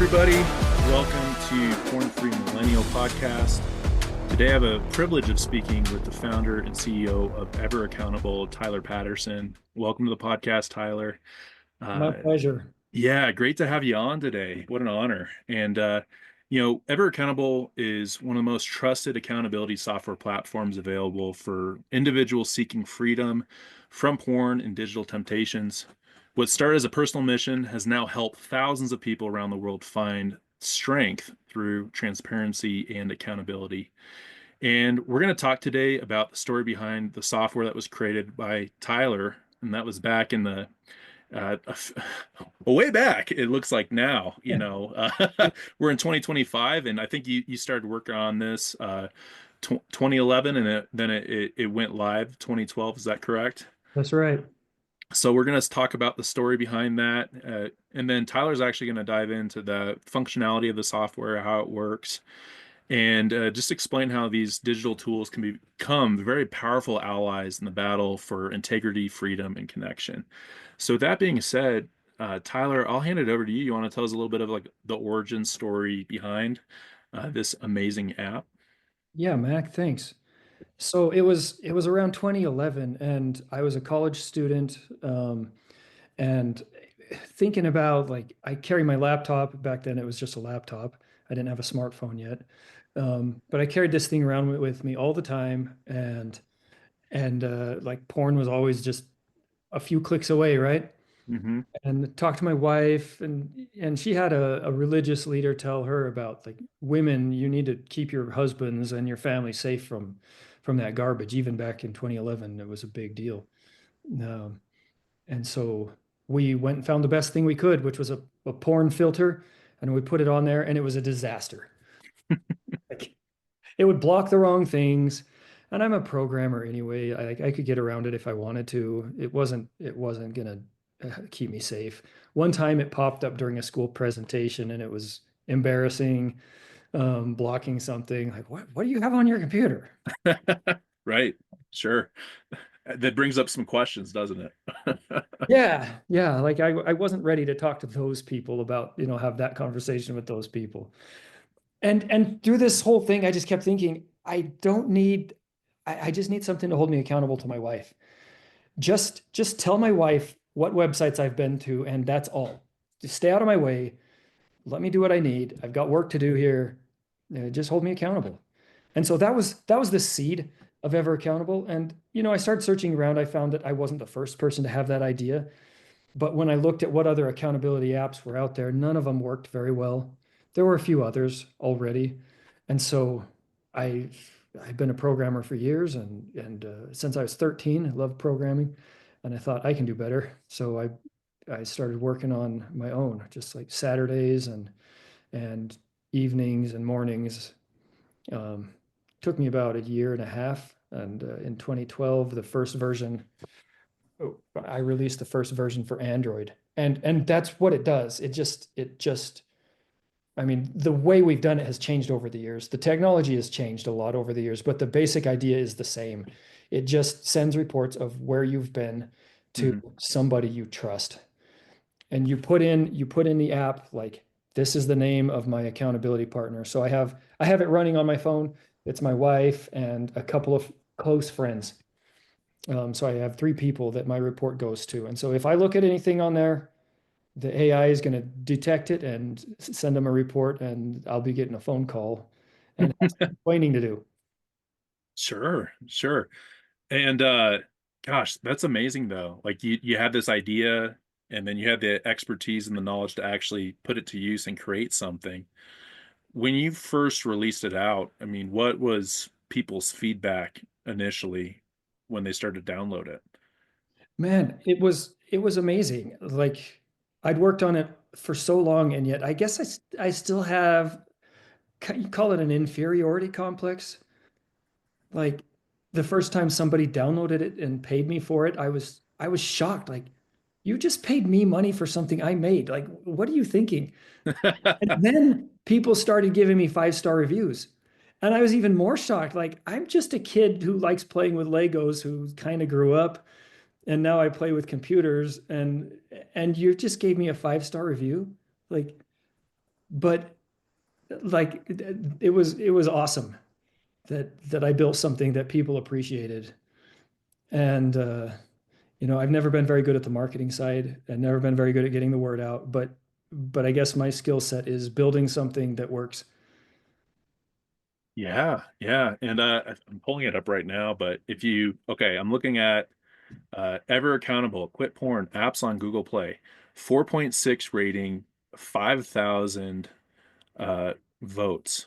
everybody. Welcome to Porn Free Millennial Podcast. Today, I have a privilege of speaking with the founder and CEO of Ever Accountable, Tyler Patterson. Welcome to the podcast, Tyler. My pleasure. Yeah, great to have you on today. What an honor. Ever Accountable is one of the most trusted accountability software platforms available for individuals seeking freedom from porn and digital temptations. What started as a personal mission has now helped thousands of people around the world find strength through transparency and accountability. And we're going to talk today about the story behind the software that was created by Tyler, and that was back in the uh, way back. It looks like now, we're in 2025, and I think you started working on this 2011, and then it went live 2012. Is that correct? That's right. So we're going to talk about the story behind that, and then Tyler's actually going to dive into the functionality of the software, how it works, and just explain how these digital tools can become very powerful allies in the battle for integrity, freedom, and connection. So with that being said, Tyler, I'll hand it over to you. You want to tell us a little bit of like the origin story behind this amazing app? Yeah, Mac, thanks. So it was around 2011, and I was a college student, and thinking about like I carry my laptop. Back then, it was just a laptop. I didn't have a smartphone yet, but I carried this thing around with me all the time, and like porn was always just a few clicks away, right? Hmm. And talked to my wife, and she had a religious leader tell her about like women, you need to keep your husbands and your family safe from that garbage. Even back in 2011, it was a big deal. um, and so we went and found the best thing we could, which was a porn filter, and we put it on there, and it was a disaster. Like, it would block the wrong things, and I'm a programmer anyway. I could get around it if I wanted to. It wasn't gonna keep me safe. One time it popped up during a school presentation, and it was embarrassing, blocking something. Like, what do you have on your computer? Right. Sure. That brings up some questions, doesn't it? Yeah, like I wasn't ready to talk to those people about, have that conversation with those people. And through this whole thing, I just kept thinking, I just need something to hold me accountable to my wife. Just tell my wife what websites I've been to, and that's all. Just stay out of my way. Let me do what I need. I've got work to do here. Just hold me accountable. And so that was the seed of Ever Accountable. And I started searching around. I found that I wasn't the first person to have that idea. But when I looked at what other accountability apps were out there, none of them worked very well. There were a few others already. And so I I've been a programmer for years, and since I was 13, I loved programming, and I thought I can do better. So I started working on my own, just like Saturdays and evenings and mornings. Um, Took me about a year and a half, and in 2012, the first version I released the first version for Android. And that's what it does. It just I mean, the way we've done it has changed over the years. The technology has changed a lot over the years, but the basic idea is the same. It just sends reports of where you've been to Hmm. somebody you trust. And you put in the app like, this is the name of my accountability partner. So I have it running on my phone. It's my wife and a couple of close friends. So I have three people that my report goes to. And so if I look at anything on there, the AI is going to detect it and send them a report, and I'll be getting a phone call and have some explaining to do. Sure, sure. And gosh, that's amazing though. Like you had this idea and then you had the expertise and the knowledge to actually put it to use and create something. When you first released it out, I mean, what was people's feedback initially when they started to download it? Man, it was amazing. Like, I'd worked on it for so long, and yet I guess I still have, you call it an inferiority complex. Like, the first time somebody downloaded it and paid me for it, I was shocked. Like, you just paid me money for something I made. Like, what are you thinking? And then people started giving me 5-star reviews. And I was even more shocked. Like, I'm just a kid who likes playing with Legos, who kind of grew up, and now I play with computers, and you just gave me a 5-star review. Like, but like it was awesome that I built something that people appreciated. And I've never been very good at the marketing side. I've never been very good at getting the word out, but I guess my skill set is building something that works. Yeah, yeah. And I'm pulling it up right now, but if you okay, I'm looking at Ever Accountable, Quit Porn, apps on Google Play, 4.6 rating, 5,000 uh votes,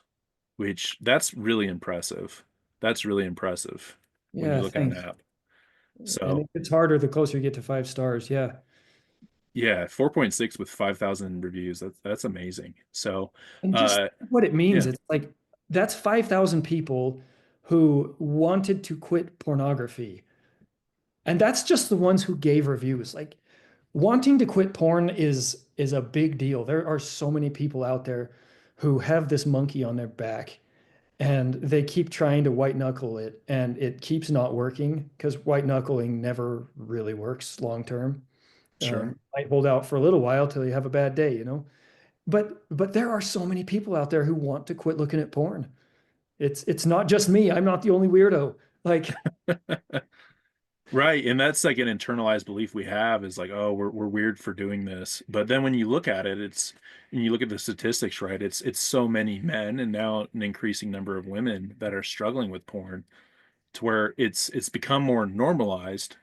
which that's really impressive. That's really impressive when you Yeah, look at an thanks. app. And So it gets harder the closer you get to 5 stars. Yeah. yeah, 4.6 with 5,000 reviews. That's amazing. So And just uh what it means, yeah, it's like that's 5,000 people who wanted to quit pornography. And that's just the ones who gave reviews. Like wanting to quit porn is a big deal. There are so many people out there who have this monkey on their back and they keep trying to white knuckle it and it keeps not working because white knuckling never really works long term. sure. Might hold out for a little while till you have a bad day, you know. But there are so many people out there who want to quit looking at porn. It's not just me. I'm not the only weirdo. Like, Right, and that's like an internalized belief we have is like, oh, we're weird for doing this. But then when you look at it, and you look at the statistics, right? It's so many men and now an increasing number of women that are struggling with porn to where it's become more normalized,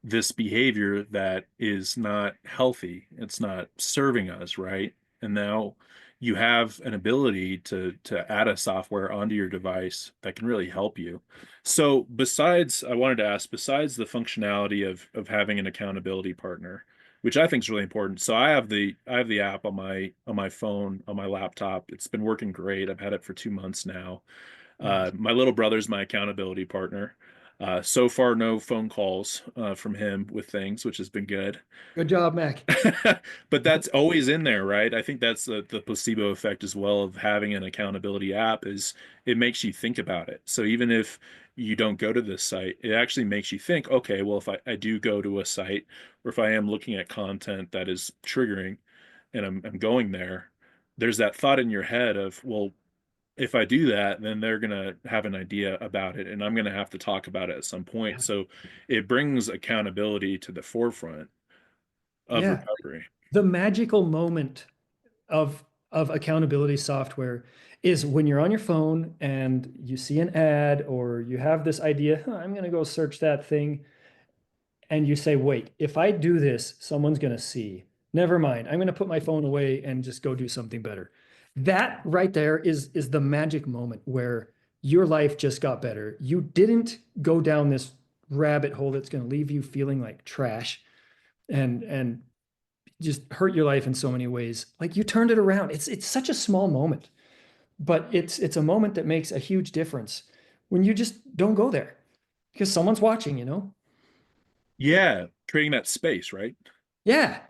this behavior that is not healthy. It's not serving us, right? And now you have an ability to add a software onto your device that can really help you. So besides, I wanted to ask, besides the functionality of having an accountability partner, which I think is really important. So I have the app on my phone, on my laptop. It's been working great. I've had it for 2 months now. nice. My little brother's my accountability partner. So far, no phone calls from him with things, which has been good. Good job, Mac. But that's always in there, right? I think that's the placebo effect as well of having an accountability app is it makes you think about it. So even if you don't go to this site, it actually makes you think, okay, well, if I do go to a site or if I am looking at content that is triggering and I'm going there, there's that thought in your head of, well, if I do that, then they're gonna have an idea about it, and I'm gonna have to talk about it at some point. So it brings accountability to the forefront of Yeah. recovery. The magical moment of accountability software is when you're on your phone and you see an ad or you have this idea, "Huh, I'm going to go search that thing." And you say, wait, if I do this, someone's going to see. Never mind. I'm going to put my phone away and just go do something better. That right there is the magic moment where your life just got better. You didn't go down this rabbit hole that's going to leave you feeling like trash and just hurt your life in so many ways. Like you turned it around. It's such a small moment, but it's a moment that makes a huge difference when you just don't go there because someone's watching, you know? Yeah, creating that space, right? Yeah.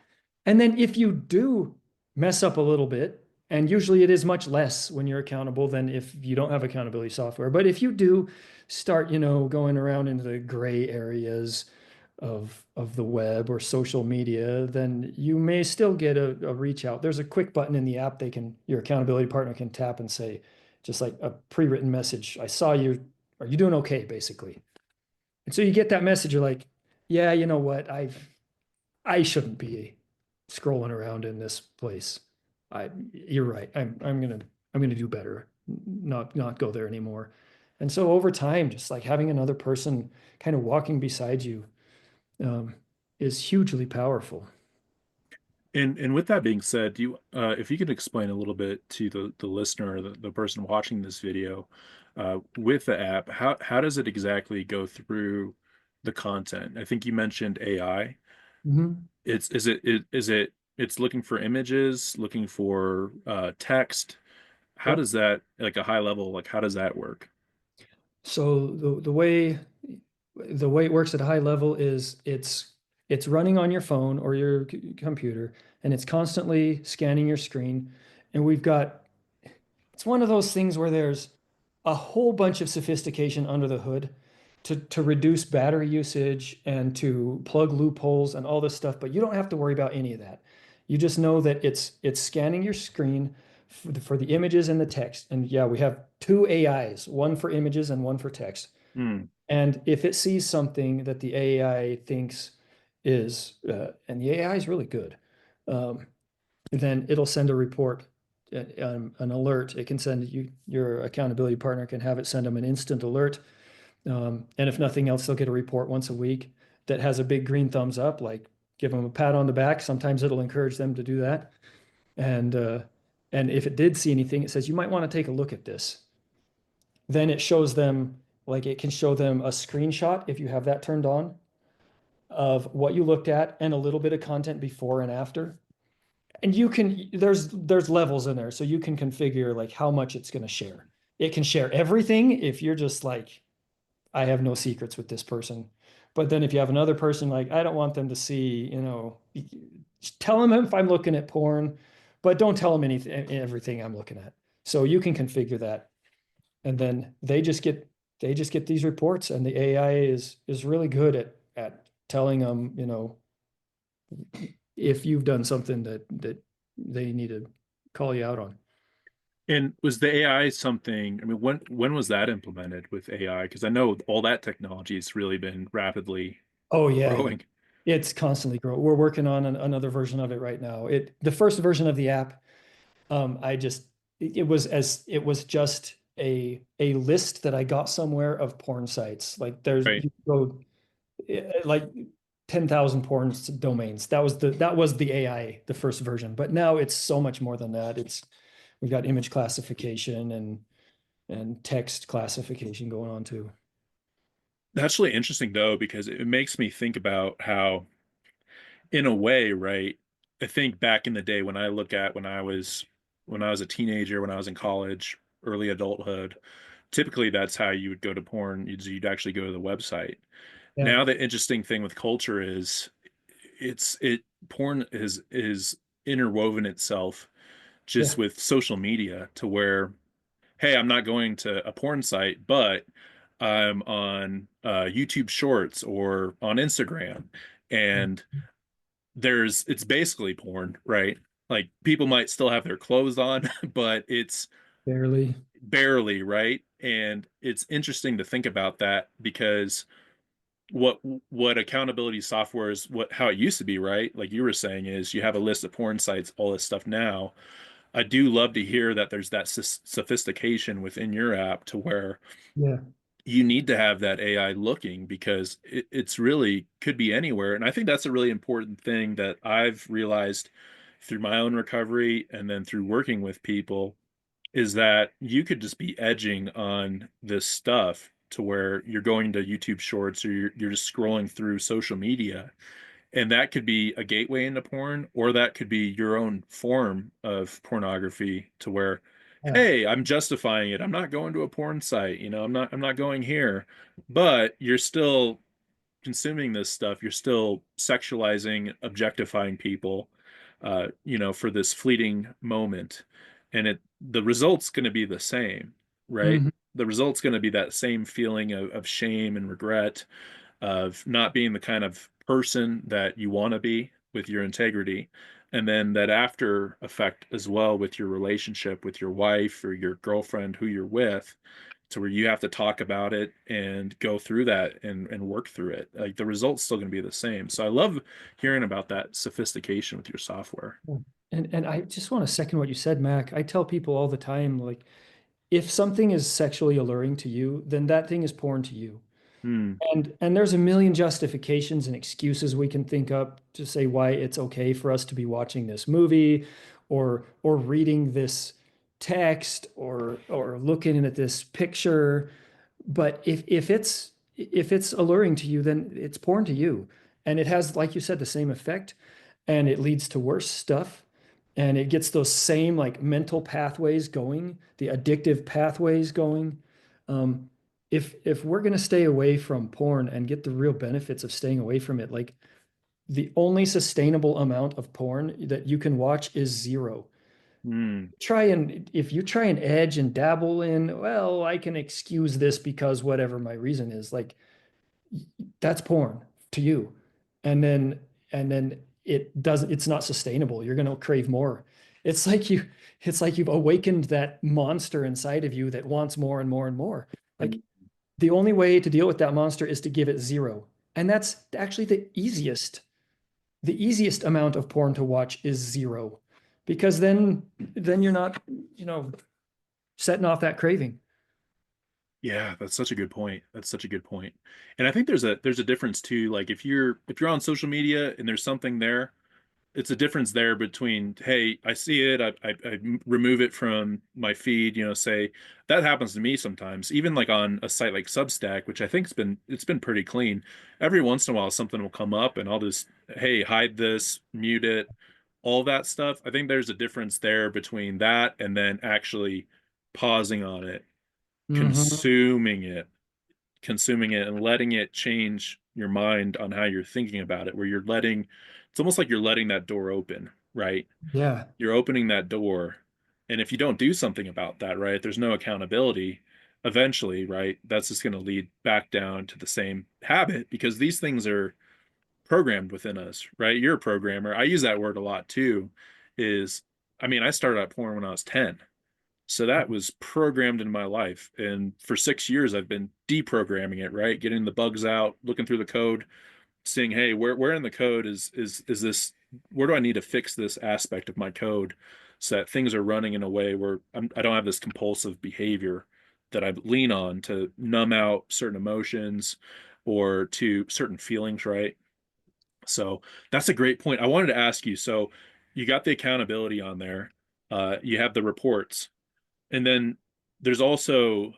And then if you do mess up a little bit, and usually it is much less when you're accountable than if you don't have accountability software. But if you do start, going around into the gray areas of the web or social media, then you may still get a reach out. There's a quick button in the app your accountability partner can tap and say, just like a pre-written message, I saw you, are you doing okay, basically? And so you get that message, you're like, yeah, you know what? I shouldn't be scrolling around in this place. You're right. I'm gonna do better. Not go there anymore. And so over time, just like having another person kind of walking beside you um, is hugely powerful. And with that being said, do you if you could explain a little bit to the listener, the person watching this video, with the app, how does it exactly go through the content? I think you mentioned AI. Mhm. It's is it it's looking for images, looking for text. How Yep. does that like a high level, like how does that work? So the way it works at a high level is it's running on your phone or your computer, and it's constantly scanning your screen. And it's one of those things where there's a whole bunch of sophistication under the hood to reduce battery usage and to plug loopholes and all this stuff, but you don't have to worry about any of that. You just know that it's scanning your screen for the images and the text. And yeah, we have two AIs, one for images and one for text. Hmm. And if it sees something that the AI thinks is, and the AI is really good, um, then it'll send a report, an alert. It can send you, your accountability partner can have it send them an instant alert. And if nothing else, they'll get a report once a week that has a big green thumbs up, like give them a pat on the back. Sometimes it'll encourage them to do that. And and if it did see anything, it says you might want to take a look at this. Then it shows them, like it can show them a screenshot if you have that turned on of what you looked at and a little bit of content before and after. And you can, there's levels in there, so you can configure like how much it's going to share. It can share everything if you're just like, I have no secrets with this person. But then if you have another person, like, I don't want them to see, tell them if I'm looking at porn, but don't tell them anything, everything I'm looking at. So you can configure that. And then they just get these reports, and the AI is really good at telling them, if you've done something that they need to call you out on. And was the AI something, I mean, when was that implemented with AI? Because I know all that technology has really been rapidly Oh yeah, growing. it's constantly growing. We're working on another version of it right now. The first version of the app, I just it was just a list that I got somewhere of porn sites. Like there's Right. you go like 10,000 porn domains. That was the AI, the first version. But now it's so much more than that. We've got image classification and text classification going on too. That's really interesting though, because it makes me think about how, in a way, right? I think back in the day when I look at when I was a teenager, when I was in college, early adulthood, typically that's how you would go to porn. You'd actually go to the website. Yeah, Now the interesting thing with culture is it porn is interwoven itself yeah, just with social media to where, hey, I'm not going to a porn site, but I'm on YouTube Shorts or on Instagram, yeah. and it's basically porn, right? Like people might still have their clothes on, but it's Barely. barely, right? And it's interesting to think about that because what what accountability software is, what how it used to be, right? Like you were saying, is you have a list of porn sites, all this stuff now. I do love to hear that there's that sophistication within your app to where Yeah, you need to have that AI looking because it's really could be anywhere. And I think that's a really important thing that I've realized through my own recovery and then through working with people is that you could just be edging on this stuff to where you're going to YouTube Shorts or you're just scrolling through social media, and that could be a gateway into porn, or that could be your own form of pornography to where, yeah. hey, I'm justifying it. I'm not going to a porn site, I'm not going here. But you're still consuming this stuff. You're still sexualizing, objectifying people, for this fleeting moment. And the result's going to be the same, right? Mhm. The result's going to be that same feeling of shame and regret of not being the kind of person that you want to be with your integrity. And then that after effect as well with your relationship with your wife or your girlfriend who you're with, to where you have to talk about it and go through that and work through it. Like the result's still going to be the same. So I love hearing about that sophistication with your software. Yeah. And I just want to second what you said, Mac. I tell people all the time, like, if something is sexually alluring to you, then that thing is porn to you. Hmm. And there's a million justifications and excuses we can think up to say why it's okay for us to be watching this movie or reading this text or looking at this picture. But if it's alluring to you, then it's porn to you. And it has, like you said, the same effect, and it leads to worse stuff. And it gets those same like mental pathways going, the addictive pathways going. Um, if we're going to stay away from porn and get the real benefits of staying away from it, like the only sustainable amount of porn that you can watch is zero. Hmm. If you try and edge and dabble in, well, I can excuse this because whatever my reason is, like that's porn to you. And then it's not sustainable. You're going to crave more. It's like you, it's like you've awakened that monster inside of you that wants more and more and more. Like the only way to deal with that monster is to give it zero. And that's actually the easiest amount of porn to watch is zero. Because then you're not, you know, setting off that craving. Yeah, that's such a good point. That's such a good point. And I think there's a difference too. Like if you're on social media and there's something there, it's a difference there between, hey, I see it, I remove it from my feed, say that happens to me sometimes, even like on a site like Substack, which I think's been pretty clean. Every once in a while something will come up and I'll just, hey, hide this, mute it, all that stuff. I think there's a difference there between that and then actually pausing on it, Hmm. consuming it, and letting it change your mind on how you're thinking about it, where it's almost like you're letting that door open, right? Yeah. You're opening that door. And if you don't do something about that, right, there's no accountability. Eventually, right, that's just going to lead back down to the same habit because these things are programmed within us, right? You're a programmer. I use that word a lot too. Is I mean, I started out porn when I was 10. So that was programmed in my life. And for 6 years, I've been deprogramming it, right? Getting the bugs out, looking through the code, seeing, hey, where in the code is this? Where do I need to fix this aspect of my code so that things are running in a way where I don't have this compulsive behavior that I lean on to numb out certain emotions or to certain feelings, right? So that's a great point. I wanted to ask you, so you got the accountability on there, you have the reports, and then there's also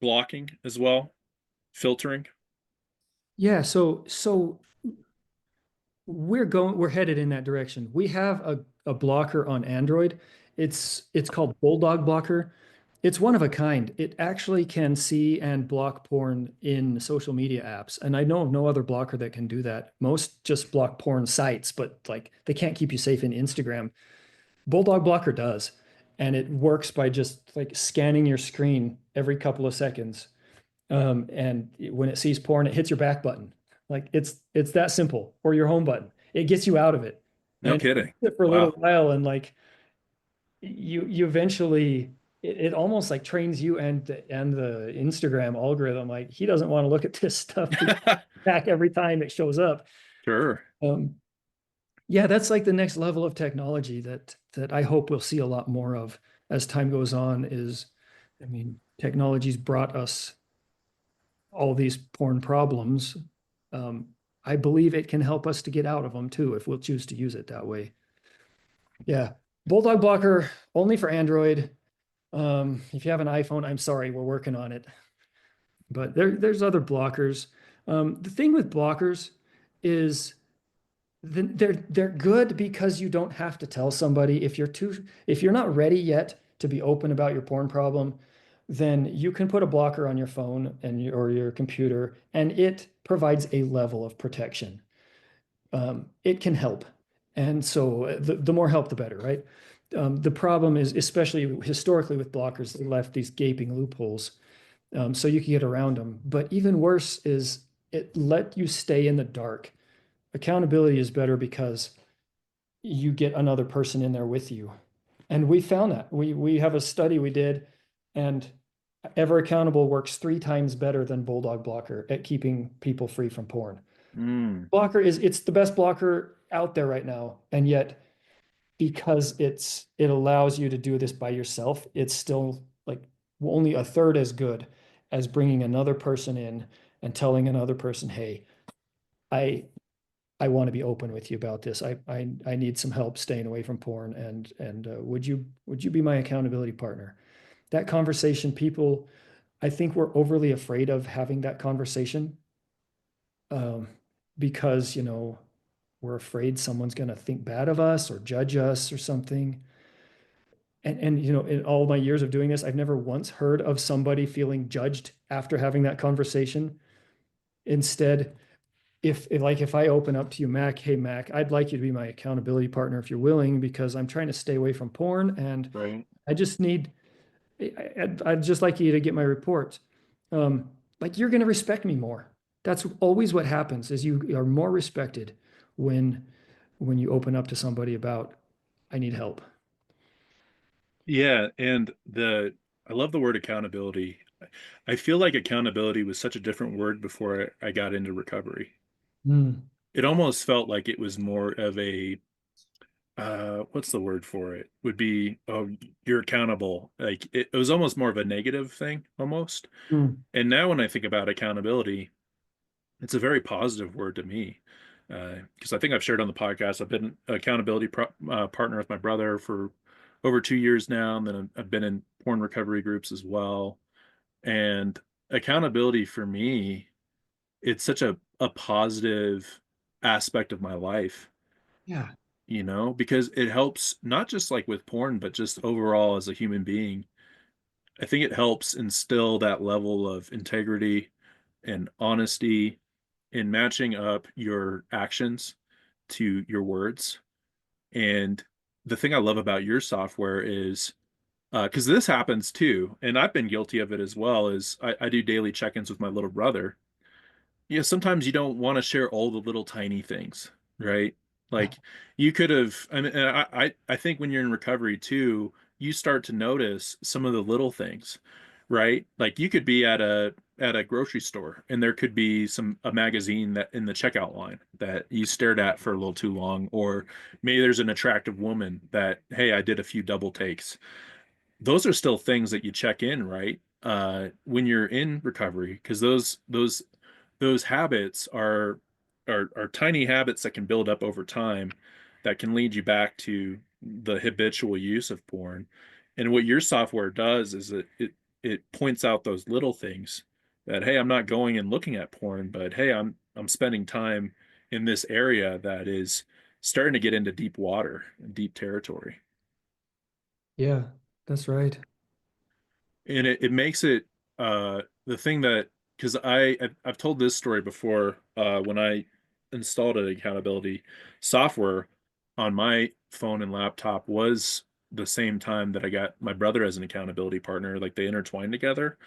blocking as well, filtering. Yeah. So we're headed in that direction. We have a blocker on Android. It's called Bulldog Blocker. It's one of a kind. It actually can see and block porn in social media apps. And I know of no other blocker that can do that. Most just block porn sites, but like they can't keep you safe in Instagram. Bulldog Blocker does. And it works by just like scanning your screen every couple of seconds. And when it sees porn, it hits your back button. Like it's that simple, or your home button. It gets you out of it. No And kidding. it for a little Wow. while, and like you eventually it almost like trains you and the Instagram algorithm. Like he doesn't want to look at this stuff back every time it shows up. Sure. Um, yeah, that's like the next level of technology that I hope we'll see a lot more of as time goes on. I mean, technology's brought us all these porn problems. Um, I believe it can help us to get out of them too, if we'll choose to use it that way. Yeah. Bulldog Blocker only for Android. If you have an iPhone, I'm sorry, we're working on it. But there's other blockers. The thing with blockers is they're good because you don't have to tell somebody if you're not ready yet to be open about your porn problem, then you can put a blocker on your phone or your computer, and it provides a level of protection. It can help, and so the more help, the better, right? The problem is, especially historically with blockers, they left these gaping loopholes, so you can get around them. But even worse is it let you stay in the dark. Accountability is better because you get another person in there with you. And we found that. We have a study we did, and Ever Accountable works 3 times better than Bulldog Blocker at keeping people free from porn. Mm, Blocker it's the best blocker out there right now. And yet, because it allows you to do this by yourself, it's still like only a third as good as bringing another person in and telling another person, hey, I I want to be open with you about this. I need some help staying away from porn, and would you be my accountability partner? That conversation, people, I think we're overly afraid of having that conversation, um, because we're afraid someone's going to think bad of us or judge us or something. And in all my years of doing this, I've never once heard of somebody feeling judged after having that conversation. Instead, if I open up to you, Mac, hey Mac, I'd like you to be my accountability partner if you're willing, because I'm trying to stay away from porn, and right. I just need I'd just like you to get my report. Like you're going to respect me more. That's always what happens, is you are more respected when when you open up to somebody about, I need help. Yeah, and the I love the word accountability. I feel like accountability was such a different word before I got into recovery. Mm, It almost felt like it was more of a what's the word for it? Would be, oh, you're accountable. Like it was almost more of a negative thing almost. mm. And now when I think about accountability, it's a very positive word to me. Because I think I've shared on the podcast, I've been an partner with my brother for over 2 years now, and then I've been in porn recovery groups as well. And accountability for me, it's such a positive aspect of my life, Yeah. because it helps not just like with porn, but just overall as a human being. I think it helps instill that level of integrity and honesty in matching up your actions to your words. And the thing I love about your software is because this happens too, and I've been guilty of it as well, is I do daily check-ins with my little brother. Yeah, sometimes you don't want to share all the little tiny things, right? Yeah. Like you could have, and I think when you're in recovery too, you start to notice some of the little things, right? Like you could be at a grocery store and there could be a magazine that in the checkout line that you stared at for a little too long, or maybe there's an attractive woman that, hey, I did a few double takes. Those are still things that you check in, right? When you're in recovery, because those habits are tiny habits that can build up over time that can lead you back to the habitual use of porn. And what your software does is it points out those little things that, hey, I'm not going and looking at porn, but hey, I'm spending time in this area that is starting to get into deep water and deep territory. Yeah, that's right. And it makes it the thing that, because I've told this story before, when I installed an accountability software on my phone and laptop was the same time that I got my brother as an accountability partner, like they intertwined together.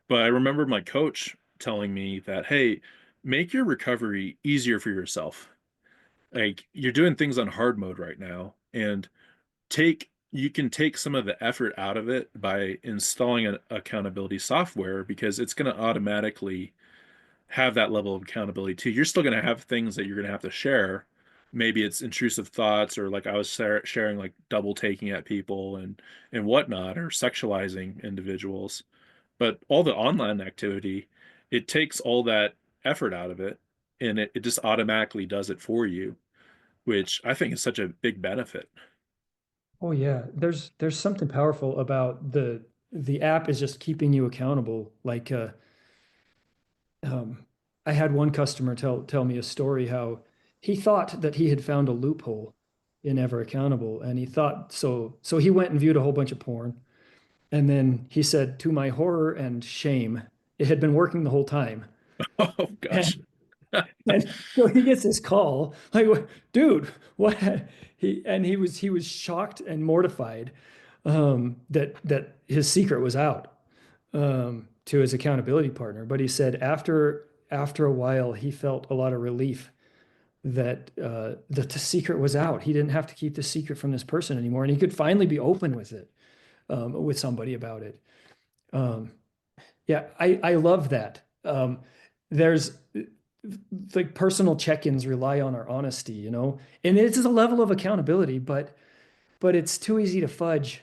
But I remember my coach telling me that, hey, make your recovery easier for yourself. Like you're doing things on hard mode right now, and take you can take some of the effort out of it by installing an accountability software, because it's going to automatically have that level of accountability too. You're still going to have things that you're going to have to share. Maybe it's intrusive thoughts, or like I was sharing, like double taking at people and whatnot, or sexualizing individuals. But all the online activity, it takes all that effort out of it, and it just automatically does it for you, which I think is such a big benefit. Oh yeah, there's something powerful about the app is just keeping you accountable. Like um, I had one customer tell me a story how he thought that he had found a loophole in Ever Accountable, and he thought so he went and viewed a whole bunch of porn, and then he said, to my horror and shame, it had been working the whole time. Oh gosh. And so he gets this call, like, dude, what? He was shocked and mortified that his secret was out to his accountability partner. But he said after a while, he felt a lot of relief that the secret was out. He didn't have to keep the secret from this person anymore, and he could finally be open with it with somebody about it. Um, yeah, I love that. There's like personal check-ins rely on our honesty, and it's a level of accountability, but it's too easy to fudge.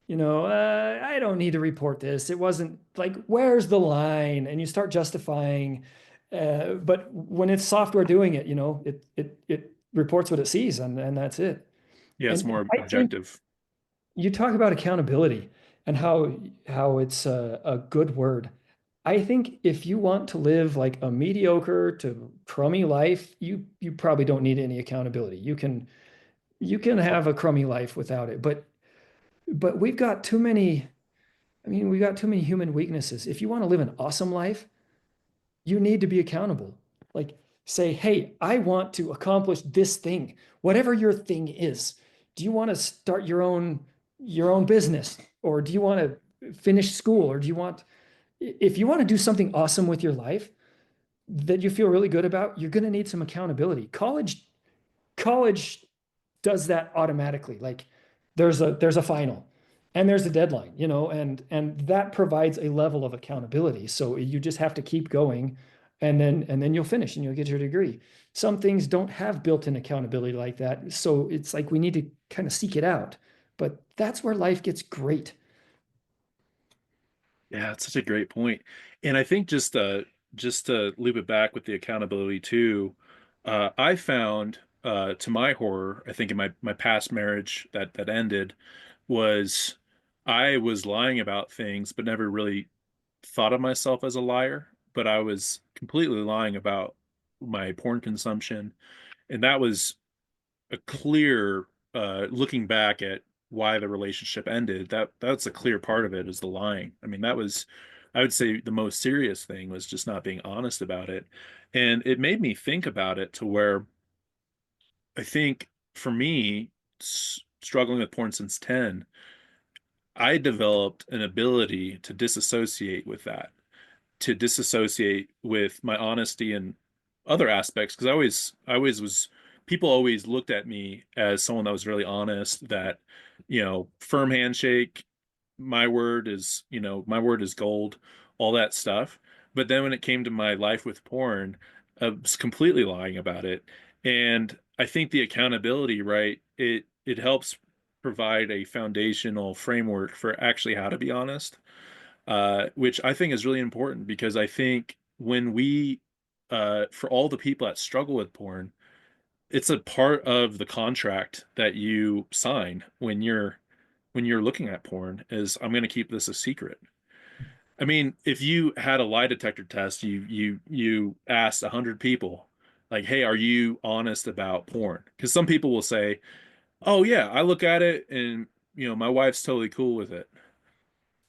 I don't need to report this. It wasn't like, where's the line? And you start justifying. But when it's software doing it, it reports what it sees, and that's it. Yeah, it's And more I think objective. you talk about accountability and how it's a good word. I think if you want to live like a mediocre to crummy life, you probably don't need any accountability. You can have a crummy life without it. But we've got too many, I mean, we got too many human weaknesses. If you want to live an awesome life, you need to be accountable. Like say, hey, I want to accomplish this thing, whatever your thing is. Do you want to start your own business, or do you want to finish school, or do you want if you want to do something awesome with your life that you feel really good about, you're going to need some accountability. College does that automatically. Like there's a final. and there's a deadline, and that provides a level of accountability. So you just have to keep going, and then you'll finish and you'll get your degree. Some things don't have built-in accountability like that, so it's like we need to kind of seek it out. But that's where life gets great. Yeah, it's such a great point. And I think just to loop it back with the accountability too, I found to my horror, I think in my past marriage that ended was I was lying about things, but never really thought of myself as a liar. But I was completely lying about my porn consumption, and that was a clear looking back at why the relationship ended. That's a clear part of it is the lying. I mean, that was I would say the most serious thing was just not being honest about it. And it made me think about it to where I think for me, struggling with porn since 10, I developed an ability to disassociate with that, to disassociate with my honesty and other aspects because I always was people always looked at me as someone that was really honest, that firm handshake, my word is gold, all that stuff. But then when it came to my life with porn, I was completely lying about it. And I think the accountability, right, it helps provide a foundational framework for actually how to be honest, which I think is really important because I think when for all the people that struggle with porn, it's a part of the contract that you sign when you're looking at porn is I'm going to keep this a secret. I mean, if you had a lie detector test, you asked 100 people, like, "Hey, are you honest about porn?" Because some people will say, "Oh yeah, I look at it and my wife's totally cool with it."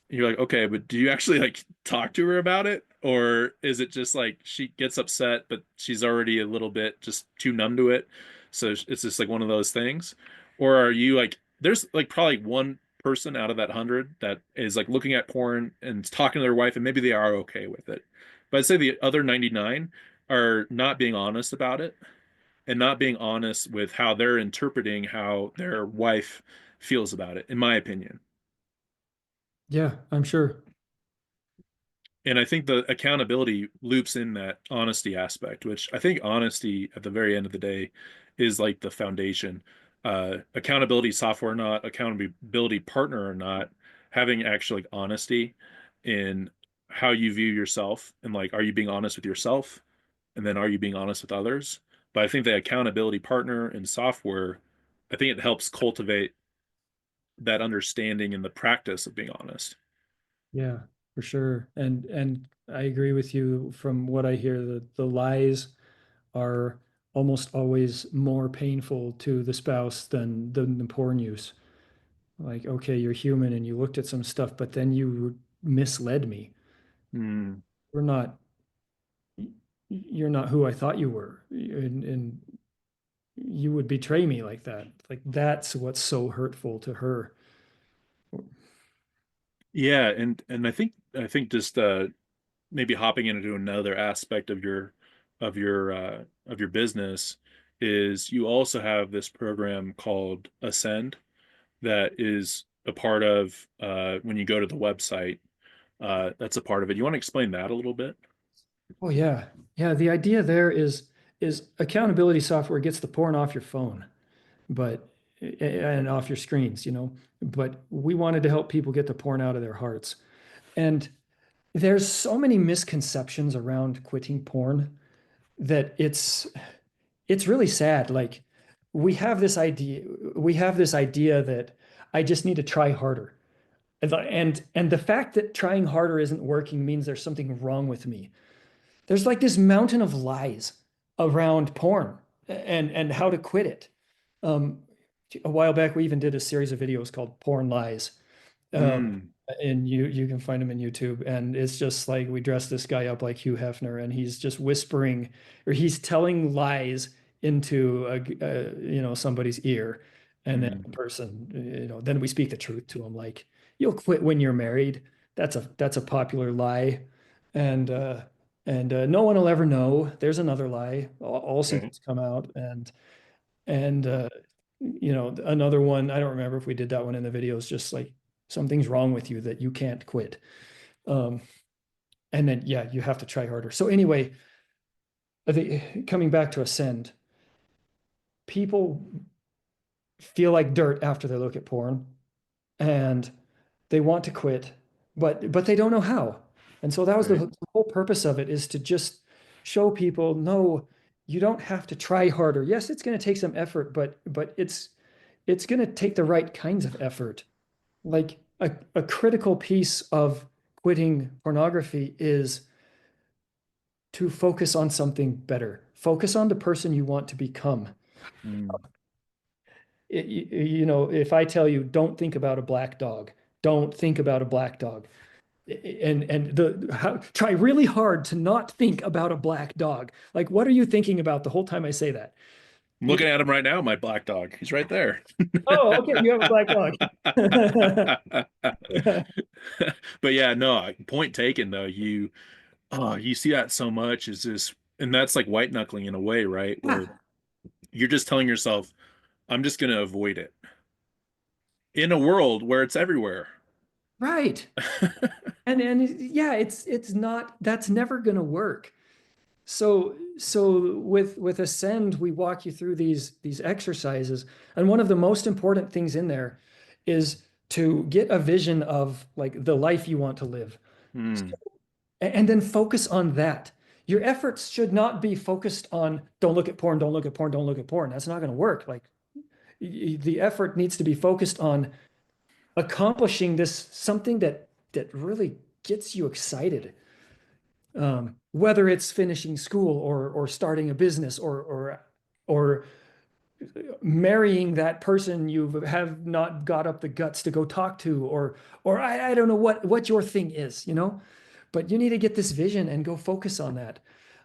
You're like, okay, but do you actually like talk to her about it? Or is it just like she gets upset, but she's already a little bit just too numb to it? So it's just like one of those things. Or are you like, there's like probably one person out of that 100 that is like looking at porn and talking to their wife, and maybe they are okay with it. But I'd say the other 99 are not being honest about it and not being honest with how they're interpreting how their wife feels about it, in my opinion. Yeah, I'm sure. And I think the accountability loops in that honesty aspect, which I think honesty at the very end of the day is like the foundation. Accountability software or not, accountability partner or not, having actually like honesty in how you view yourself and like, are you being honest with yourself? And then are you being honest with others? But I think the accountability partner in software, I think it helps cultivate that understanding and the practice of being honest. Yeah, for sure. And I agree with you from what I hear, the lies are almost always more painful to the spouse than the porn use. Like, okay, you're human and you looked at some stuff, but then you misled me. Hmm. We're not, you're not who I thought you were. And you would betray me like that. Like, that's what's so hurtful to her. Yeah, and I think just maybe hopping into another aspect of your business is you also have this program called Ascend that is a part of when you go to the website. That's a part of it. You want to explain that a little bit? Oh yeah. Yeah, the idea there is accountability software gets the porn off your phone, but and off your screens, But we wanted to help people get the porn out of their hearts. And there's so many misconceptions around quitting porn that it's really sad. Like we have this idea that I just need to try harder. And the fact that trying harder isn't working means there's something wrong with me. There's like this mountain of lies around porn and how to quit it. Um, a while back, we even did a series of videos called Porn Lies. Mm, And you can find them in YouTube. And it's just like we dress this guy up like Hugh Hefner, and he's just whispering or he's telling lies into somebody's ear. And then mm. the person, then we speak the truth to him, like, you'll quit when you're married. That's a popular lie. And no one will ever know. There's another lie. All Okay. secrets come out. And another one, I don't remember if we did that one in the videos, just like Something's wrong with you that you can't quit. Um, and then, yeah, you have to try harder. So anyway, coming back to Ascend, people feel like dirt after they look at porn and they want to quit, but they don't know how. And so that was Right. the whole purpose of it, is to just show people, no, you don't have to try harder. Yes, it's going to take some effort, but it's going to take the right kinds of effort. Like a critical piece of quitting pornography is to focus on something better. Focus on the person you want to become. Mm. If I tell you, don't think about a black dog, don't think about a black dog, try really hard to not think about a black dog. Like, what are you thinking about the whole time I say that? I'm looking at him right now, my black dog. He's right there. Oh, okay, you have a black dog. But yeah, no, point taken though. You see that so much is this, and that's like white knuckling in a way, right? Where Yeah, you're just telling yourself, I'm just gonna avoid it in a world where it's everywhere. right. And yeah, it's not, that's never going to work. So with Ascend, we walk you through these exercises, and one of the most important things in there is to get a vision of like the life you want to live, Hmm. and then focus on that. Your efforts should not be focused on don't look at porn, don't look at porn, don't look at porn. That's not going to work. Like the effort needs to be focused on accomplishing this something that really gets you excited. Whether it's finishing school or starting a business or marrying that person you have not got up the guts to go talk to, or I don't know what your thing is, but you need to get this vision and go focus on that.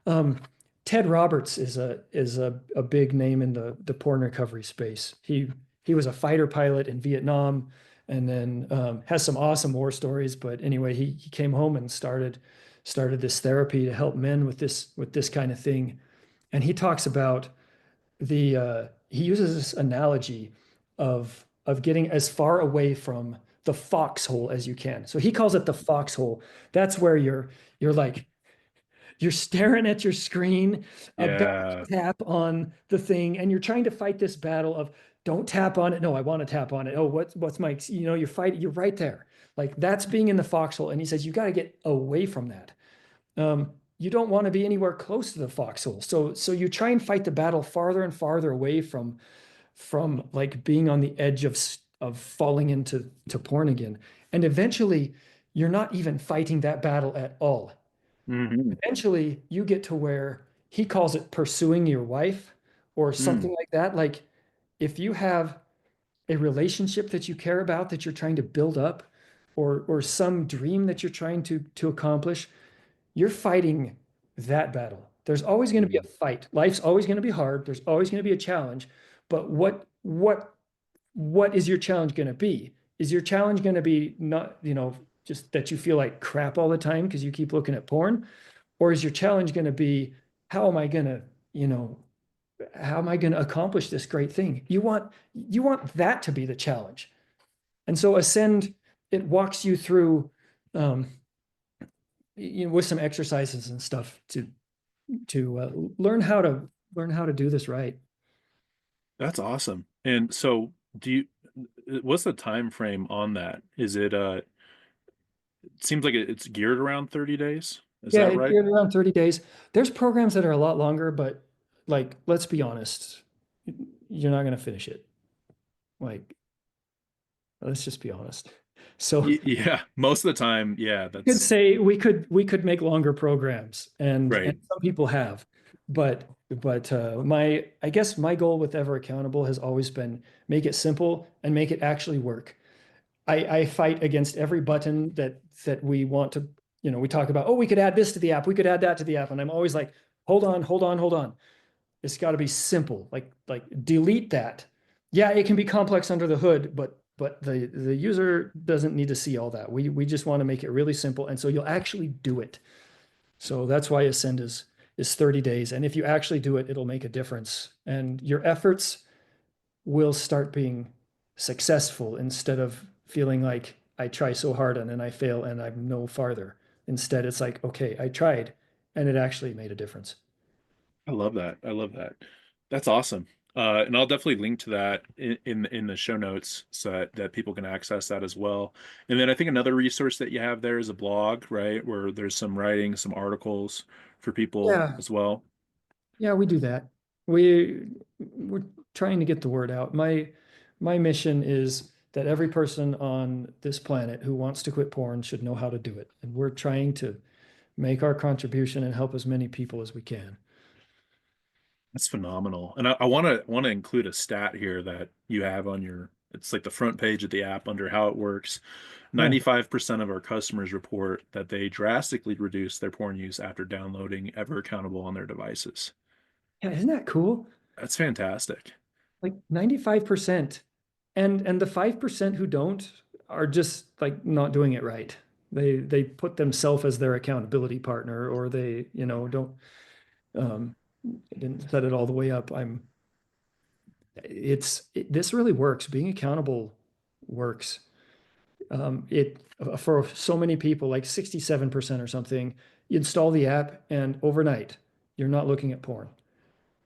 Um, Ted Roberts is a big name in the porn recovery space. He was a fighter pilot in Vietnam, and then has some awesome war stories. But anyway, he came home and started this therapy to help men with this kind of thing. And he talks about he uses this analogy of getting as far away from the foxhole as you can. So he calls it the foxhole. That's where you're like you're staring at your screen, about Yeah. to tap on the thing, and you're trying to fight this battle of don't tap on it. No, I want to tap on it. Oh, what's my, you're fighting, you're right there. Like that's being in the foxhole. And he says, you got to get away from that. You don't want to be anywhere close to the foxhole. So you try and fight the battle farther and farther away from like being on the edge of falling into porn again. And eventually you're not even fighting that battle at all. Hmm. Eventually you get to where he calls it pursuing your wife or Hmm. something like that. Like if you have a relationship that you care about that you're trying to build up, or some dream that you're trying to accomplish, you're fighting that battle. There's always going to be a fight. Life's always going to be hard. There's always going to be a challenge. But what is your challenge going to be? Is your challenge going to be not, just that you feel like crap all the time because you keep looking at porn? Or is your challenge going to be, how am I going to, you know, how am I going to accomplish this great thing? You want that to be the challenge. And so Ascend, it walks you through um, with some exercises and stuff to learn how to do this right. That's awesome. And so what's the time frame on that? Is it it seems like it's geared around 30 days. Is Yeah, that it's right? geared around 30 days. There's programs that are a lot longer, but like, let's be honest, you're not going to finish it. Like, let's just be honest. So Yeah, most of the time, yeah, we could that's say we could make longer programs, and right. some people have, but my I guess my goal with Ever Accountable has always been make it simple and make it actually work. I fight against every button that we want to, we talk about, oh, we could add this to the app, we could add that to the app. And I'm always like, hold on, hold on, hold on. It's got to be simple. Like delete that. Yeah, it can be complex under the hood, but the user doesn't need to see all that. We just want to make it really simple. And so you'll actually do it. So that's why Ascend is 30 days. And if you actually do it, it'll make a difference. And your efforts will start being successful instead of feeling like I try so hard and then I fail and I'm no farther. Instead, it's like, okay, I tried and it actually made a difference. I love that. I love that. That's awesome. And I'll definitely link to that in the show notes so that people can access that as well. And then I think another resource that you have there is a blog, right? Where there's some writing, some articles for people Yeah, as well. yeah, we do that. We're trying to get the word out. My mission is that every person on this planet who wants to quit porn should know how to do it. And we're trying to make our contribution and help as many people as we can. That's phenomenal. And I want to include a stat here that you have on your, it's like the front page of the app under how it works. Yeah. 95% of our customers report that they drastically reduce their porn use after downloading Ever Accountable on their devices. Yeah, isn't that cool? That's fantastic. Like 95%. And the 5% who don't are just like not doing it right. They put themselves as their accountability partner, or they, don't um didn't set it all the way up. This really works. Being accountable works. It For so many people, like 67% or something, you install the app and overnight you're not looking at porn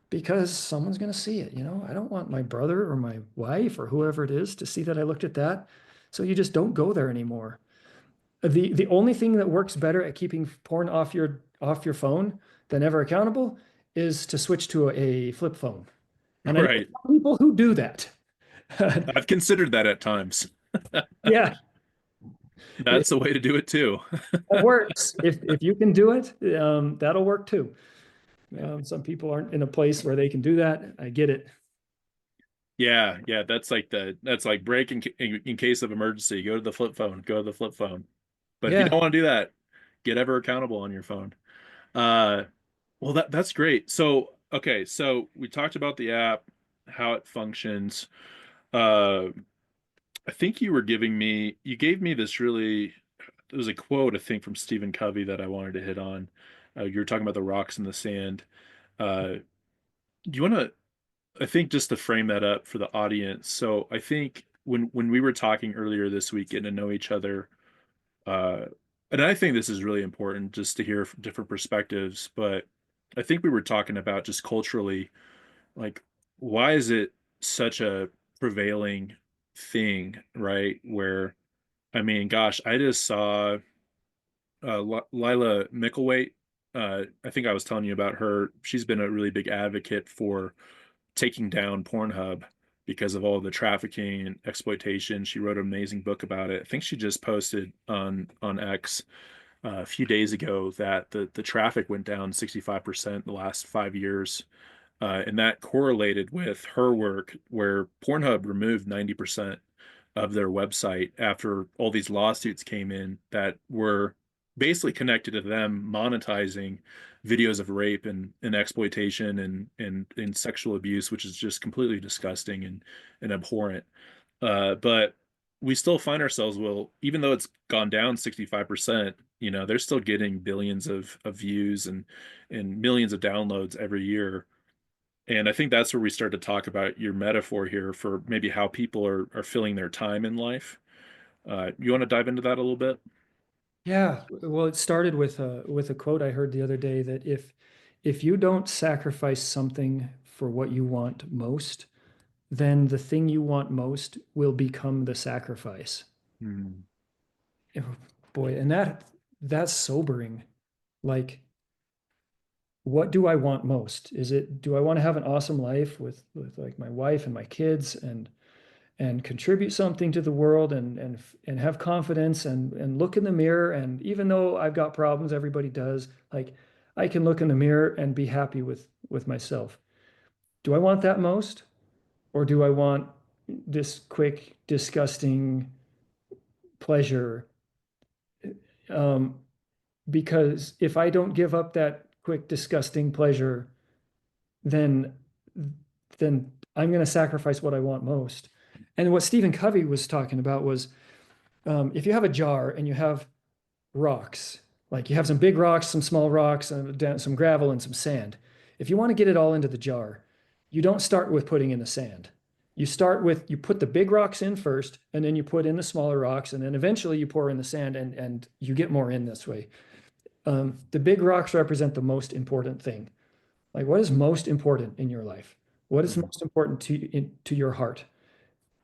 because someone's going to see it. I don't want my brother or my wife or whoever it is to see that I looked at that. So you just don't go there anymore. The only thing that works better at keeping porn off your phone than Ever Accountable is to switch to a flip phone. And I know Right. people who do that. I've considered that at times. Yeah, it, That's the way to do it too. that works. If you can do it, that'll work too. Some people aren't in a place where they can do that. I get it. Yeah, yeah, that's like break in case of emergency. Go to the flip phone. Go to the flip phone. But if you Yeah. don't want to do that, get Ever Accountable on your phone. Uh, well, that's great. So, okay, so we talked about the app, how it functions. Uh, I think you gave me this really, it was a quote, I think, from Stephen Covey that I wanted to hit on. You were talking about the rocks in the sand. Do you want to, I think just to frame that up for the audience. So I think when we were talking earlier this week, getting to know each other, uh, and I think this is really important just to hear from different perspectives, but I think we were talking about just culturally, like, why is it such a prevailing thing, right? Where, I mean, gosh, I just saw Lila Micklethwait. I think I was telling you about her. She's been a really big advocate for taking down Pornhub because of all the trafficking and exploitation. She wrote an amazing book about it. I think she just posted on X a few days ago that the traffic went down 65% in the last 5 years. And that correlated with her work, where Pornhub removed 90% of their website after all these lawsuits came in that were basically connected to them monetizing videos of rape and exploitation and sexual abuse, which is just completely disgusting and abhorrent. But we still find ourselves, well, even though it's gone down 65%, they're still getting billions of views and millions of downloads every year. And I think that's where we start to talk about your metaphor here for maybe how people are filling their time in life. You want to dive into that a little bit? Yeah. Well, it started with a quote I heard the other day that if you don't sacrifice something for what you want most, then the thing you want most will become the sacrifice. Hmm. Oh, boy, and that's sobering. Like, what do I want most? Do I want to have an awesome life with like my wife and my kids and contribute something to the world and have confidence and look in the mirror, and even though I've got problems, everybody does, like I can look in the mirror and be happy with myself. Do I want that most, or do I want this quick disgusting pleasure? um, because if I don't give up that quick disgusting pleasure, then then I'm going to sacrifice what I want most. And what Stephen Covey was talking about was, if you have a jar and you have rocks, like you have some big rocks, some small rocks, and some gravel and some sand. If you want to get it all into the jar, you don't start with putting in the sand. You start with, you put the big rocks in first, and then you put in the smaller rocks, and then eventually you pour in the sand, and you get more in this way. The big rocks represent the most important thing. Like, what is most important in your life? What is Mhm. most important to your heart?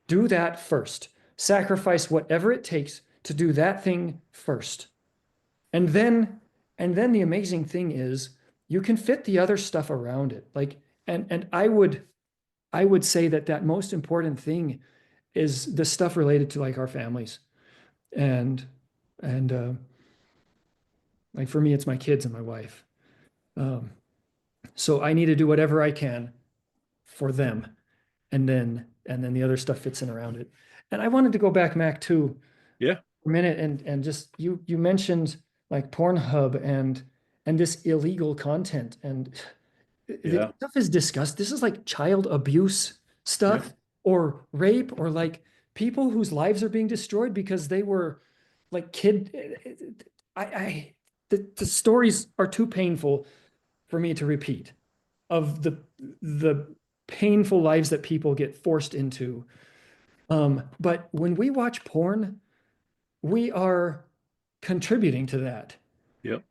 Do that first. Sacrifice whatever it takes to do that thing first. And then, and then the amazing thing is you can fit the other stuff around it. Like, and I would say that that most important thing is the stuff related to like our families. And and like for me, it's my kids and my wife. Um, so I need to do whatever I can for them, and then the other stuff fits in around it. And I wanted to go back, Mac, too, Yeah, for a minute, and just you mentioned like Pornhub and this illegal content, and this yeah, stuff is discussed. This is like child abuse yeah, stuff or rape or like people whose lives are being destroyed because they were like I the stories are too painful for me to repeat of the painful lives that people get forced into. But when we watch porn, we are contributing to that. yep,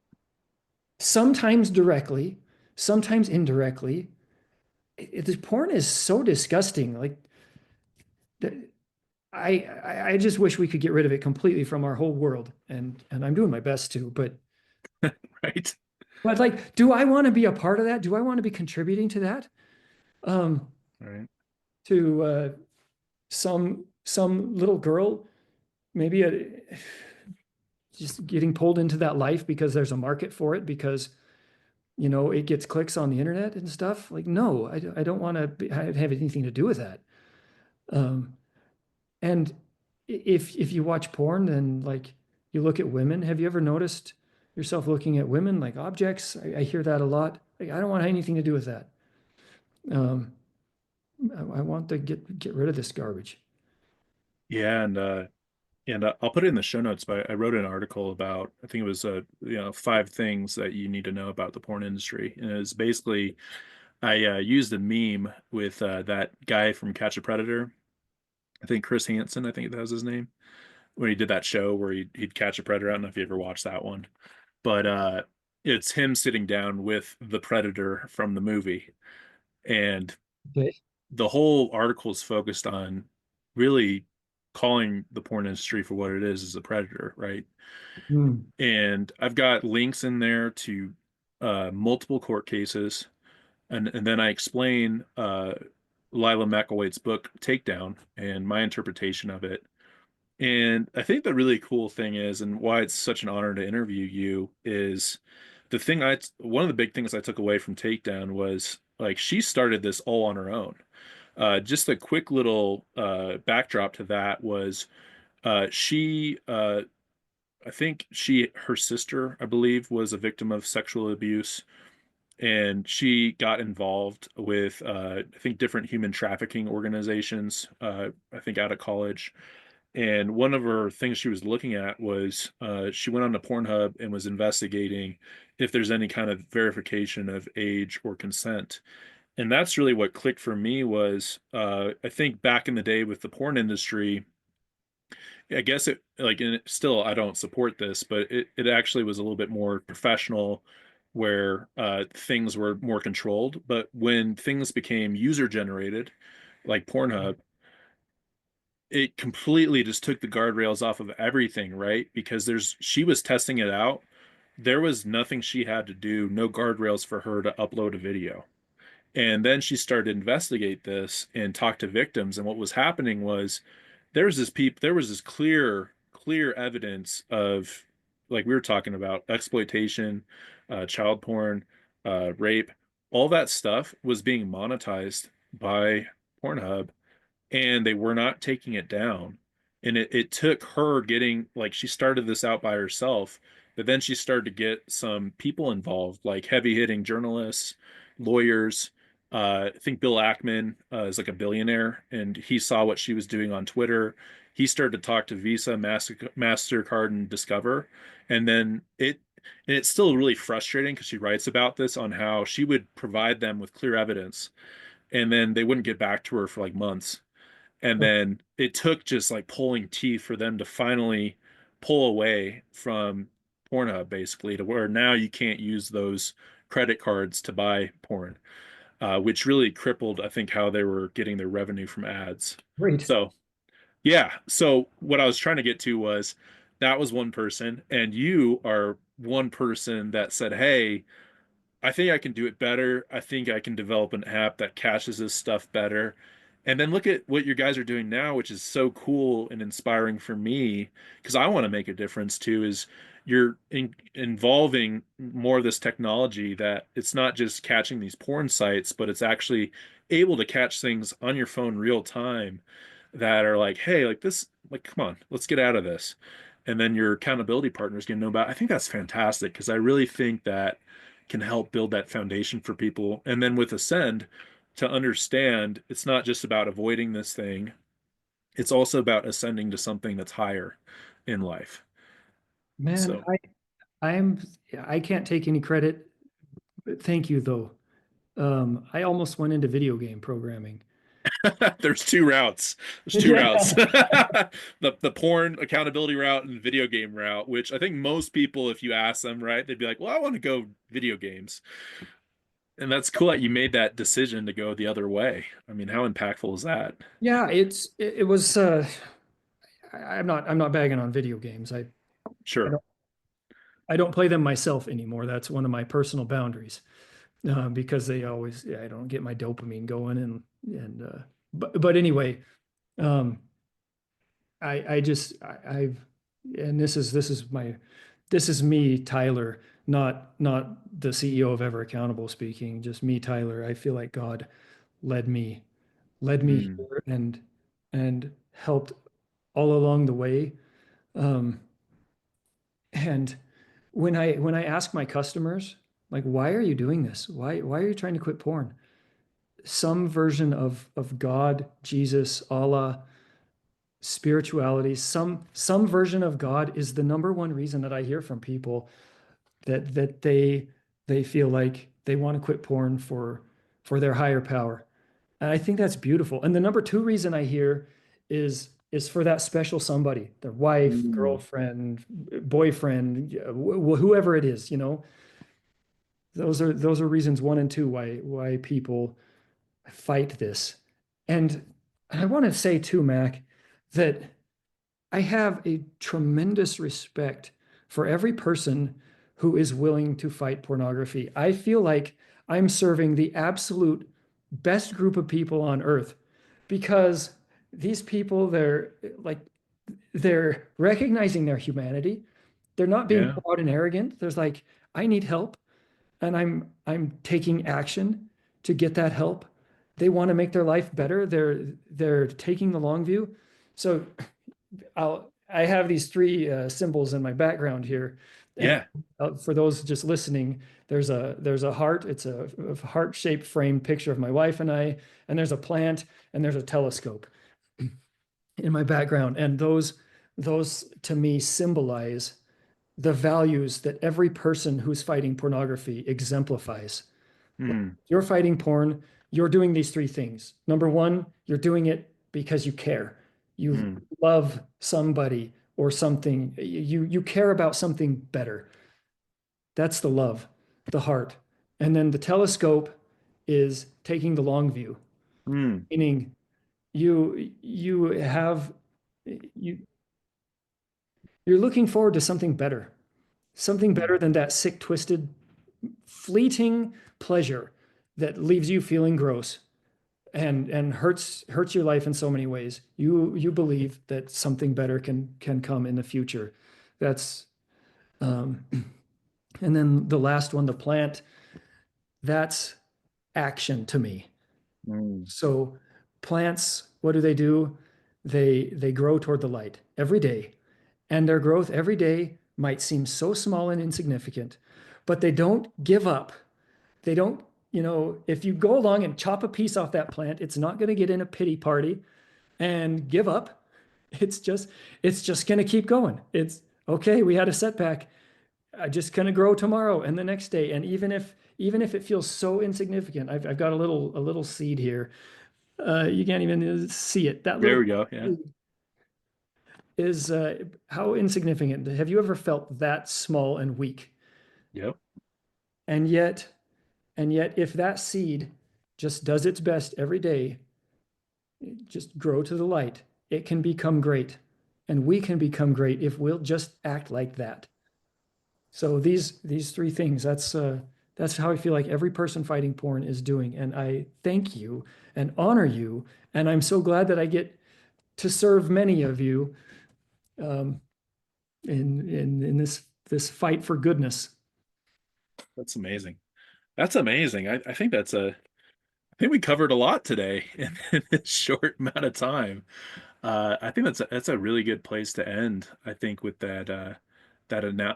Sometimes directly, sometimes indirectly. The porn is so disgusting. Like I just wish we could get rid of it completely from our whole world. And I'm doing my best to, right, but like, do I want to be a part of that? Do I want to be contributing to that? Um, right, to some little girl, maybe just getting pulled into that life because there's a market for it because it gets clicks on the internet and stuff. Like, no, I don't want to have anything to do with that. Um, and if you watch porn, then like you look at women. Have you ever noticed yourself looking at women like objects? I hear that a lot. Like, I don't want anything to do with that. Um, I want to get rid of this garbage. yeah, and I'll put it in the show notes. But I wrote an article about, I think it was 5 things that you need to know about the porn industry, and it's basically I used a meme with that guy from Catch a Predator. I think Chris Hansen, I think that was his name, when he did that show where he'd catch a predator. I don't know if you ever watched that one, but it's him sitting down with the predator from the movie, and Okay. the whole article is focused on really calling the porn industry for what it is as a predator, right? Hmm. And I've got links in there to multiple court cases, and then I explain Lila McElwait's book Takedown and my interpretation of it. And I think the really cool thing is, and why it's such an honor to interview you, is one of the big things I took away from Takedown was like she started this all on her own. Just a quick little backdrop to that was I think her sister, I believe, was a victim of sexual abuse, and she got involved with I think different human trafficking organizations. I think out of college, and one of her things she was looking at was she went on to Pornhub and was investigating if there's any kind of verification of age or consent. And that's really what clicked for me was I think back in the day with the porn industry, I guess it like and still I don't support this, but it actually was a little bit more professional where things were more controlled. But when things became user generated, like Pornhub, it completely just took the guardrails off of everything, right? Because she was testing it out. There was nothing she had to do, no guardrails for her to upload a video. And then she started to investigate this and talk to victims. And what was happening was there was this clear evidence of, like we were talking about, exploitation, child porn, rape, all that stuff was being monetized by Pornhub, and they were not taking it down. And it took her getting, like, she started this out by herself, but then she started to get some people involved, like heavy hitting journalists, lawyers. I think Bill Ackman is like a billionaire, and he saw what she was doing on Twitter. He started to talk to Visa, MasterCard, and Discover. And then and it's still really frustrating because she writes about this on how she would provide them with clear evidence, and then they wouldn't get back to her for like months. And then it took just like pulling teeth for them to finally pull away from Pornhub, basically, to where now you can't use those credit cards to buy porn, which really crippled, I think, how they were getting their revenue from ads. Great. So, yeah. So, what I was trying to get to was that was one person, and you are one person that said, hey, I think I can do it better. I think I can develop an app that caches this stuff better. And then look at what you guys are doing now, which is so cool and inspiring for me because I want to make a difference too. Is you're involving more of this technology that it's not just catching these porn sites, but it's actually able to catch things on your phone real time that are like, hey, like this, like, come on, let's get out of this. And then your accountability partners can know about. I think that's fantastic because I really think that can help build that foundation for people. And then with Ascend, to understand it's not just about avoiding this thing, it's also about ascending to something that's higher in life. Man, So I'm I can't take any credit. Thank you though. I almost went into video game programming. there's two routes. There's two routes. Yeah. The porn accountability route and the video game route, which I think most people, if you ask them, right, they'd be like, well, I want to go video games. And that's cool that you made that decision to go the other way. I mean, how impactful is that? Yeah, it was I'm not bagging on video games. I Sure. don't I don't play them myself anymore. That's one of my personal boundaries. Because they always I don't get my dopamine going and but anyway, um I just I've and this is me, Tyler, not the CEO of Ever Accountable speaking, just me, Tyler. I feel like God led me led me Mm, here and helped all along the way. Um, and when I ask my customers, like, why are you doing this? Why are you trying to quit porn? Some version of God, Jesus, Allah, spirituality, some version of God is the number one reason that I hear from people that they feel like they want to quit porn for their higher power. And I think that's beautiful. And the number two reason I hear is for that special somebody, their wife, mm, girlfriend, boyfriend, whoever it is, you know. Those are reasons one and two why people fight this. And I want to say too, Mac, that I have a tremendous respect for every person who is willing to fight pornography. I feel like I'm serving the absolute best group of people on earth because these people, they're recognizing their humanity. They're not being yeah. proud and arrogant. There's like, I need help and I'm taking action to get that help. They want to make their life better. They're taking the long view. So I have these three symbols in my background here, and Yeah. for those just listening, there's a heart. It's a heart-shaped framed picture of my wife and I, and there's a plant, and there's a telescope in my background, and those to me symbolize the values that every person who's fighting pornography exemplifies. Mm, You're fighting porn, you're doing these three things. Number one, you're doing it because you care. You mm, love somebody or something. You care about something better. That's the love, the heart. And then the telescope is taking the long view, mm, meaning you have you you're looking forward to something better mm, than that sick, twisted, fleeting pleasure that leaves you feeling gross and hurts your life in so many ways. You believe that something better can come in the future. That's um, and then the last one, the plant, that's action to me. mm, So plants, what do? They grow toward the light every day, and their growth every day might seem so small and insignificant, but they don't give up. They don't, if you go along and chop a piece off that plant, it's not going to get in a pity party and give up. It's just it's just going to keep going. It's okay, we had a setback. I just going to grow tomorrow and the next day. And even if it feels so insignificant, I've got a little seed here. You can't even see it. That There little we go. Yeah. is how insignificant. Have you ever felt that small and weak? Yep. And yet, if that seed just does its best every day, just grow to the light, it can become great. And we can become great if we'll just act like that. So these three things, that's how I feel like every person fighting porn is doing. And I thank you and honor you. And I'm so glad that I get to serve many of you um, in this fight for goodness. That's amazing. That's amazing. I think I think we covered a lot today in this short amount of time. I think that's a really good place to end. I think with that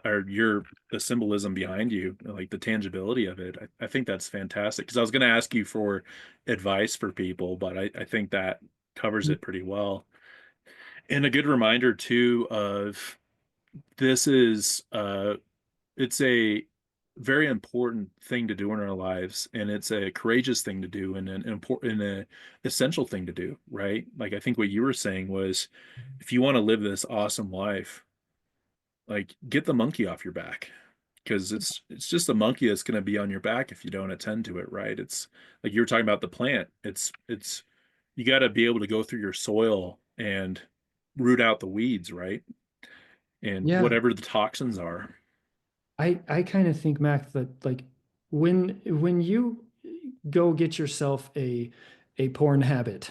or your the symbolism behind you, like the tangibility of it. I think that's fantastic. Because I was going to ask you for advice for people, but I think that covers it pretty well. And a good reminder too of this is it's a very important thing to do in our lives, and it's a courageous thing to do, and an important and a essential thing to do, right? Like I think what you were saying was, if you want to live this awesome life, like get the monkey off your back, because it's just a monkey that's going to be on your back if you don't attend to it, right? It's like you were talking about the plant. It's you got to be able to go through your soil and root out the weeds, right? And Yeah, whatever the toxins are. I kind of think, Mac, that like when you go get yourself a porn habit,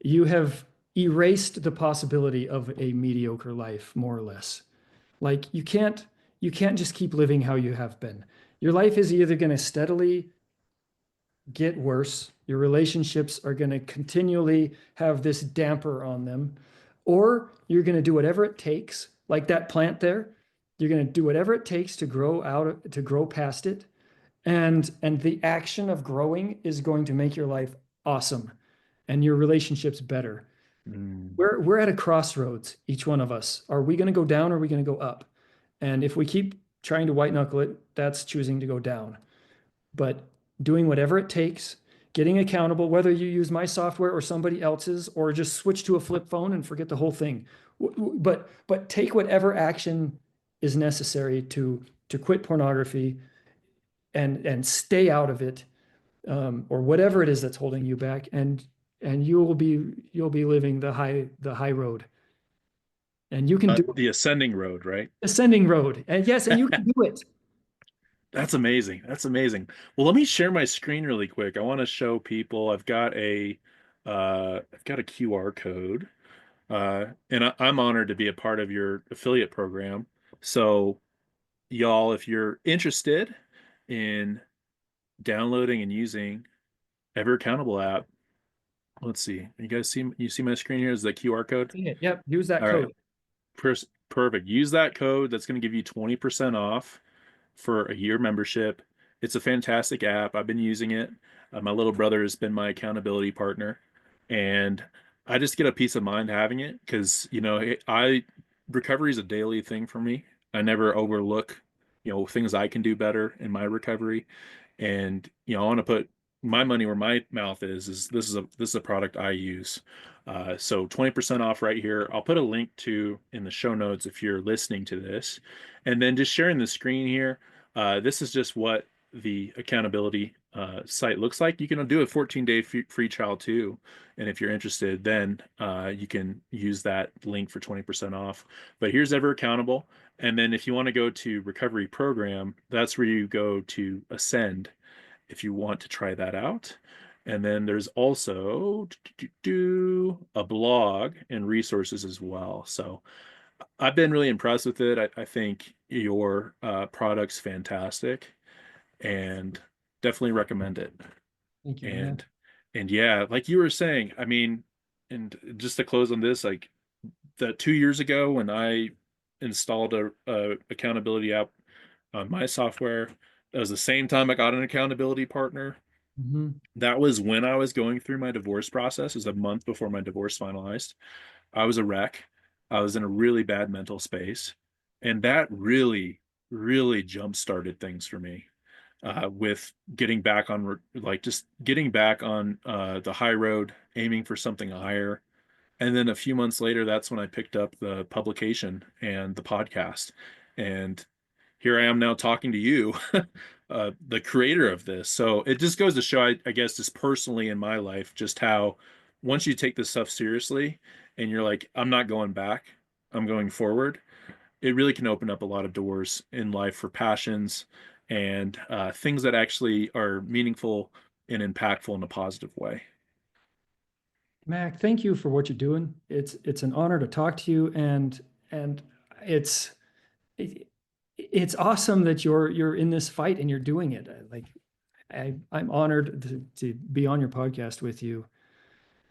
you have erased the possibility of a mediocre life, more or less. Like you can't just keep living how you have been. Your life is either going to steadily get worse, your relationships are going to continually have this damper on them, or you're going to do whatever it takes, like that plant there. You're going to do whatever it takes to grow to grow past it. And the action of growing is going to make your life awesome and your relationships better. Mm. We're at a crossroads, each one of us. Are we going to go down or are we going to go up? And if we keep trying to white knuckle it, that's choosing to go down. But doing whatever it takes, getting accountable, whether you use my software or somebody else's, or just switch to a flip phone and forget the whole thing. But take whatever action is necessary to quit pornography and stay out of it, or whatever it is that's holding you back, and you'll be living the high road, and you can do it. The ascending road, right? Ascending road, and yes, and you can do it. That's amazing. That's amazing. Well, let me share my screen really quick. I want to show people I've got a QR code. And I'm honored to be a part of your affiliate program. So, y'all, if you're interested in downloading and using Ever Accountable app, let's see. You see my screen here is the QR code? Yep, use that All right. code. Perfect. Use that code. That's going to give you 20% off for a year membership. It's a fantastic app. I've been using it. My little brother has been my accountability partner, and I just get a peace of mind having it because, I recovery is a daily thing for me. I never overlook, things I can do better in my recovery. And, I want to put my money where my mouth is this is a product I use. So 20% off right here. I'll put a link to in the show notes if you're listening to this. And then just sharing the screen here. This is just what the accountability site looks like. You can do a 14-day free trial too. And if you're interested, then you can use that link for 20% off. But here's Ever Accountable. And then if you want to go to Recovery Program, that's where you go to Ascend if you want to try that out. And then there's also a blog and resources as well. So I've been really impressed with it. I think your product's fantastic and definitely recommend it. Thank you, man. And yeah, like you were saying, I mean, and just to close on this, like the 2 years ago when I installed a accountability app on my software, that was the same time I got an accountability partner. Mhm. That was when I was going through my divorce process. It was a month before my divorce finalized. I was a wreck. I was in a really bad mental space. And that really, really jump started things for me. with getting back on like just getting back on the high road, aiming for something higher. And then a few months later, that's when I picked up the publication and the podcast. And here I am now talking to you, the creator of this. So it just goes to show, I guess, just personally in my life, just how once you take this stuff seriously and you're like, I'm not going back, I'm going forward, it really can open up a lot of doors in life for passions and things that actually are meaningful and impactful in a positive way. Mac, thank you for what you're doing. It's an honor to talk to you, and it's it, it's awesome that you're in this fight and you're doing it. Like I'm honored to be on your podcast with you,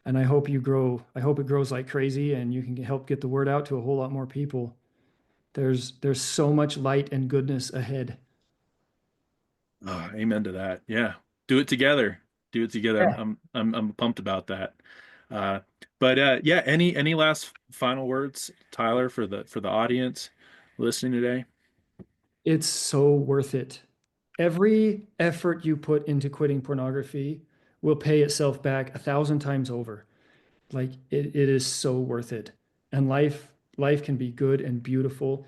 and I hope you grow. I hope it grows like crazy, and you can help get the word out to a whole lot more people. There's so much light and goodness ahead. Oh, amen to that. Yeah. Do it together. Do it together. Yeah. I'm pumped about that. Uh but yeah, any last final words, Tyler, for the audience listening today? It's so worth it. Every effort you put into quitting pornography will pay itself back 1,000 times over. Like it is so worth it. And life can be good and beautiful.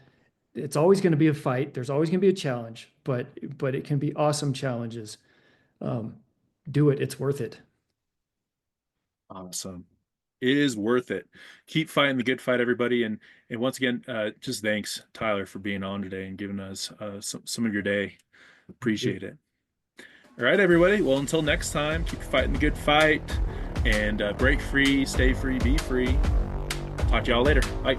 It's always going to be a fight. There's always going to be a challenge, but it can be awesome challenges. Um, do it. It's worth it. Awesome. It is worth it. Keep fighting the good fight, everybody. And once again, just thanks, Tyler, for being on today and giving us some of your day. Thank you. Appreciate it. All right, everybody. Well, until next time, keep fighting the good fight and break free, stay free, be free. Talk to y'all later. Bye.